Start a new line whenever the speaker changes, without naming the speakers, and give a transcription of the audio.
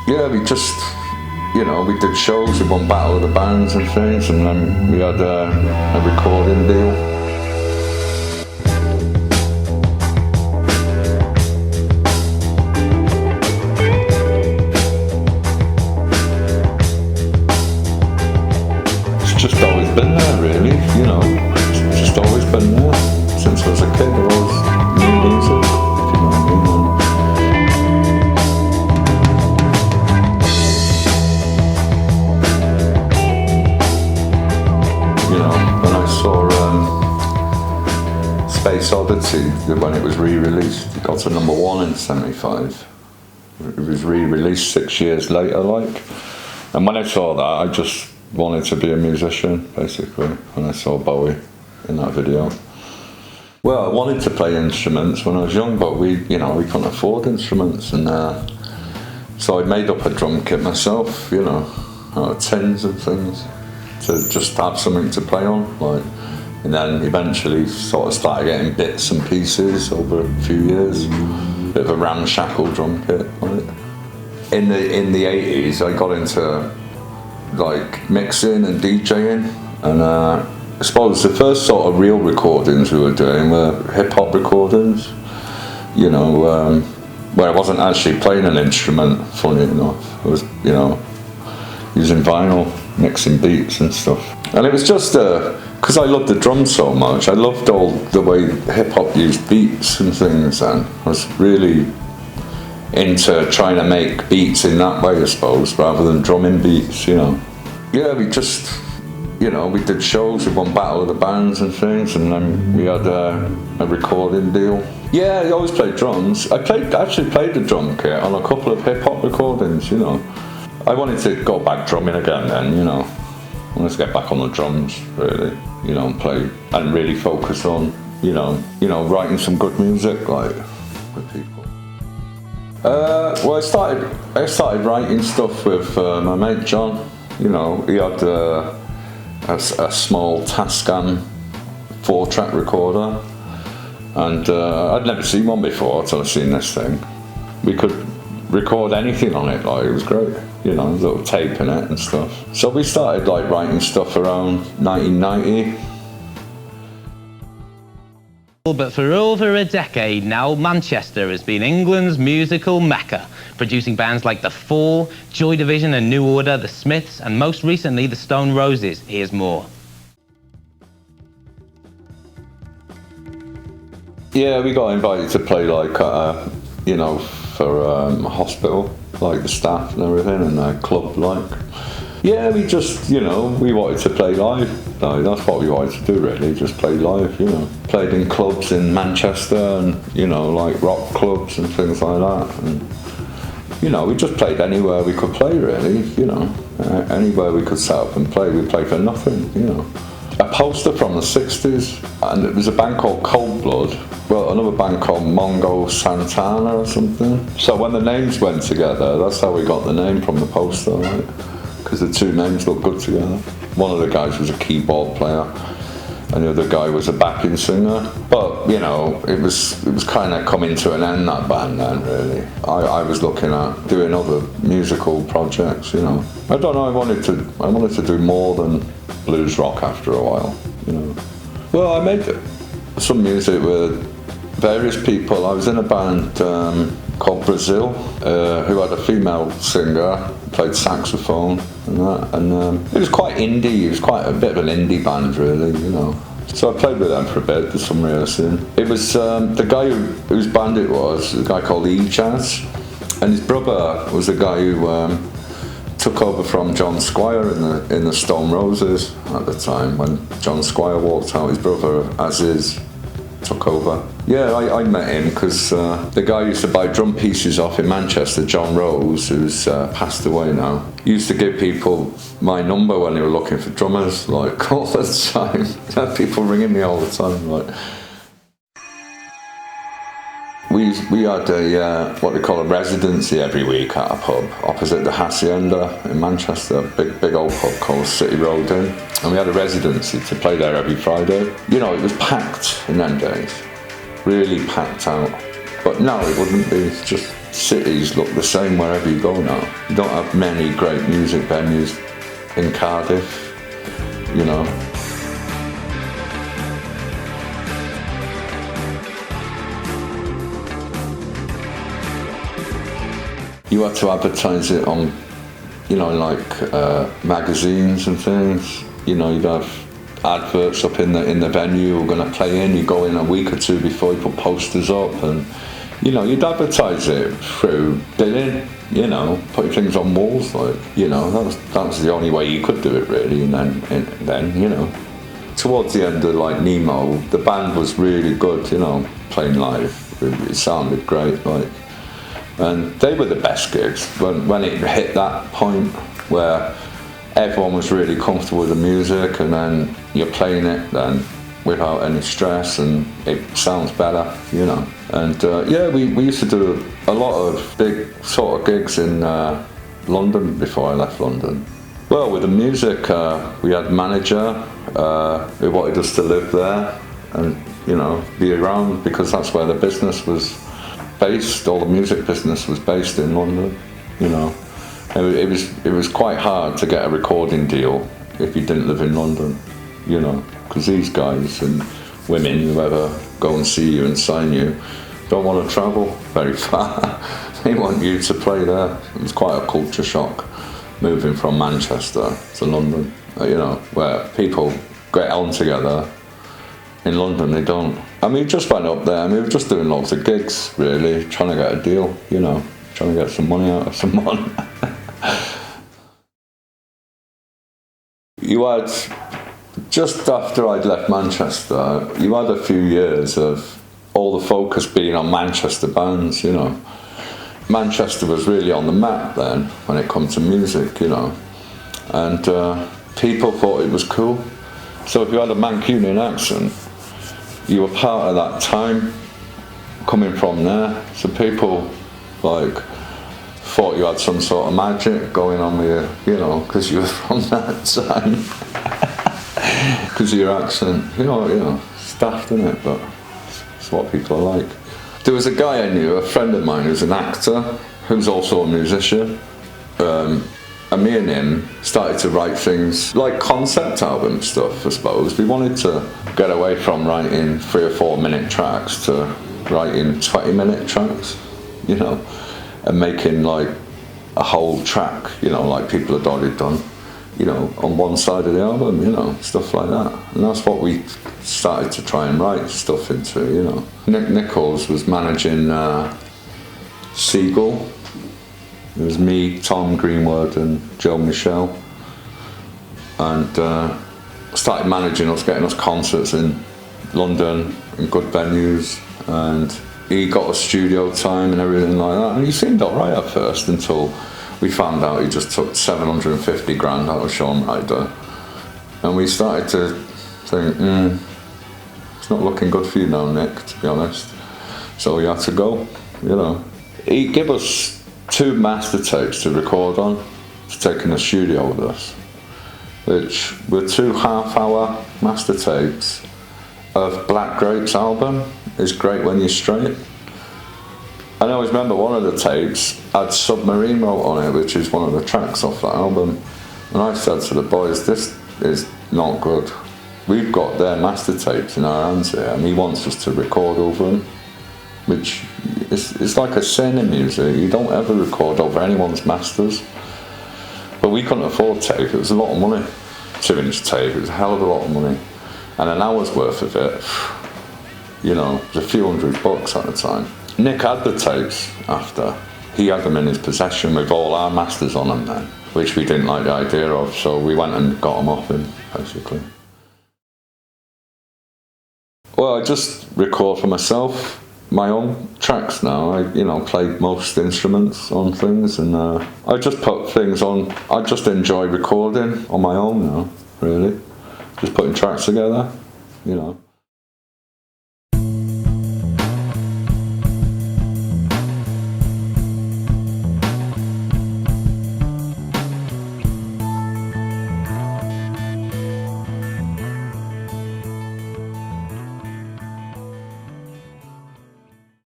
Yeah, we just, we did shows, we won Battle of the Bands and things, and then we had a recording deal. Just always been there, really, it's just always been there. Since I was a kid, I always knew music, if you know what I mean. When I saw Space Oddity, when it was re-released, it got to #1 in '75. It was re-released 6 years later, and when I saw that, I just wanted to be a musician, basically, when I saw Bowie in that video. Well, I wanted to play instruments when I was young, but we couldn't afford instruments, and so I made up a drum kit myself, out of tins and things, to just have something to play on, and then eventually sort of started getting bits and pieces over a few years. Bit of a ramshackle drum kit, In the 80s, I got into mixing and DJing, and I suppose the first sort of real recordings we were doing were hip-hop recordings, where I wasn't actually playing an instrument, funny enough. I was, using vinyl, mixing beats and stuff. And it was just because I loved the drums so much. I loved all the way hip-hop used beats and things, and I was really into trying to make beats in that way, I suppose, rather than drumming beats, Yeah, we just, we did shows, we won Battle of the Bands and things, and then we had a recording deal. Yeah, I always played drums. I actually played the drum kit on a couple of hip-hop recordings, I wanted to go back drumming again then, I wanted to get back on the drums, really, and play, and really focus on, writing some good music, with people. Well, I started writing stuff with my mate John. He had a small Tascam 4-track recorder, and I'd never seen one before until I seen this thing. We could record anything on it, it was great. Little tape in it and stuff. So we started writing stuff around 1990.
But for over a decade now, Manchester has been England's musical mecca, producing bands like The Fall, Joy Division and New Order, The Smiths, and most recently the Stone Roses. Here's more.
Yeah, we got invited to play for a hospital, the staff and everything, and a club, Yeah, we just, we wanted to play live. That's what we wanted to do, really, just play live, Played in clubs in Manchester and, rock clubs and things like that. And, we just played anywhere we could play, really, Anywhere we could set up and play, we played for nothing, A poster from the 60s, and it was a band called Cold Blood. Well, another band called Mongo Santana or something. So when the names went together, that's how we got the name from the poster, because the two names look good together. One of the guys was a keyboard player, and the other guy was a backing singer. But it was kind of coming to an end, that band then, really. I was looking at doing other musical projects. I don't know. I wanted to do more than blues rock after a while. Well, I made some music with various people. I was in a band called Brazil, who had a female singer, played saxophone and that, and it was quite indie. It was quite a bit of an indie band, really, So I played with them for a bit, did some rehearsing. It was the guy whose band it was, a guy called E-Jazz, and his brother was the guy who took over from John Squire in the Stone Roses at the time. When John Squire walked out, his brother Aziz took over. Yeah, I met him because the guy who used to buy drum pieces off in Manchester, John Rose, who's passed away now, used to give people my number when they were looking for drummers, all the time. People ringing me all the time, We had what they call a residency every week at a pub opposite the Hacienda in Manchester, a big old pub called City Road Inn, and we had a residency to play there every Friday. It was packed in them days, really packed out. But no, it wouldn't be. It's just cities look the same wherever you go now. You don't have many great music venues in Cardiff, you know. You had to advertise it on, you know, like magazines and things. You know, you'd have adverts up in the venue we're going to play in. You go in a week or two before, you put posters up, and you know, you'd advertise it through billing. You know, putting things on walls, like, you know, that was the only way you could do it really. And then you know, towards the end of like Nemo, the band was really good. You know, playing live, it sounded great, like. And they were the best gigs when it hit that point where everyone was really comfortable with the music, and then you're playing it then without any stress, and it sounds better, you know. And yeah, we used to do a lot of big sort of gigs in London before I left London. Well, with the music, we had a manager who wanted us to live there and, you know, be around, because that's where the business was based. All the music business was based in London, you know. It was quite hard to get a recording deal if you didn't live in London, you know, because these guys and women, whoever go and see you and sign you, don't want to travel very far. They want you to play there. It was quite a culture shock moving from Manchester to London, you know, where people get on together. In London, they don't. I mean, we just went up there, and we were just doing lots of gigs, really, trying to get a deal, you know, trying to get some money out of someone. You had, just after I'd left Manchester, you had a few years of all the focus being on Manchester bands, you know. Manchester was really on the map then, when it comes to music, you know. And people thought it was cool. So if you had a Mancunian accent, you were part of that time, coming from there. So people, like, thought you had some sort of magic going on with you, you know, because you were from that time. Because of your accent, you know, it's daft, isn't it? But it's what people are like. There was a guy I knew, a friend of mine, who's an actor, who's also a musician. And me and him started to write things like concept album stuff, I suppose. We wanted to get away from writing 3 or 4 minute tracks to writing 20-minute tracks, you know, and making like a whole track, you know, like people had already done, you know, on one side of the album, you know, stuff like that. And that's what we started to try and write stuff into, you know. Nick Nichols was managing Seagull. It was me, Tom Greenwood and Joe Michelle, and started managing us, getting us concerts in London in good venues, and he got us studio time and everything like that, and he seemed alright at first until we found out he just took 750 grand out of Sean Ryder, and we started to think, it's not looking good for you now, Nick, to be honest. So we had to go, you know. He gave us 2 master tapes to record on, to take in the studio with us, which were 2 half-hour master tapes of Black Grape's album, Is Great When You're Straight. And I always remember one of the tapes had Submarine wrote on it, which is one of the tracks off that album. And I said to the boys, this is not good. We've got their master tapes in our hands here, and he wants us to record over them, which it's like a sin in music. You don't ever record over anyone's masters. But we couldn't afford tape. It was a lot of money. 2-inch tape, it was a hell of a lot of money. And an hour's worth of it, you know, it was a few $100 at the time. Nick had the tapes after. He had them in his possession with all our masters on them then, which we didn't like the idea of, so we went and got them off him, basically. Well, I just record for myself. My own tracks now. I, you know, play most instruments on things, and I just put things on. I just enjoy recording on my own now, really. Just putting tracks together, you know.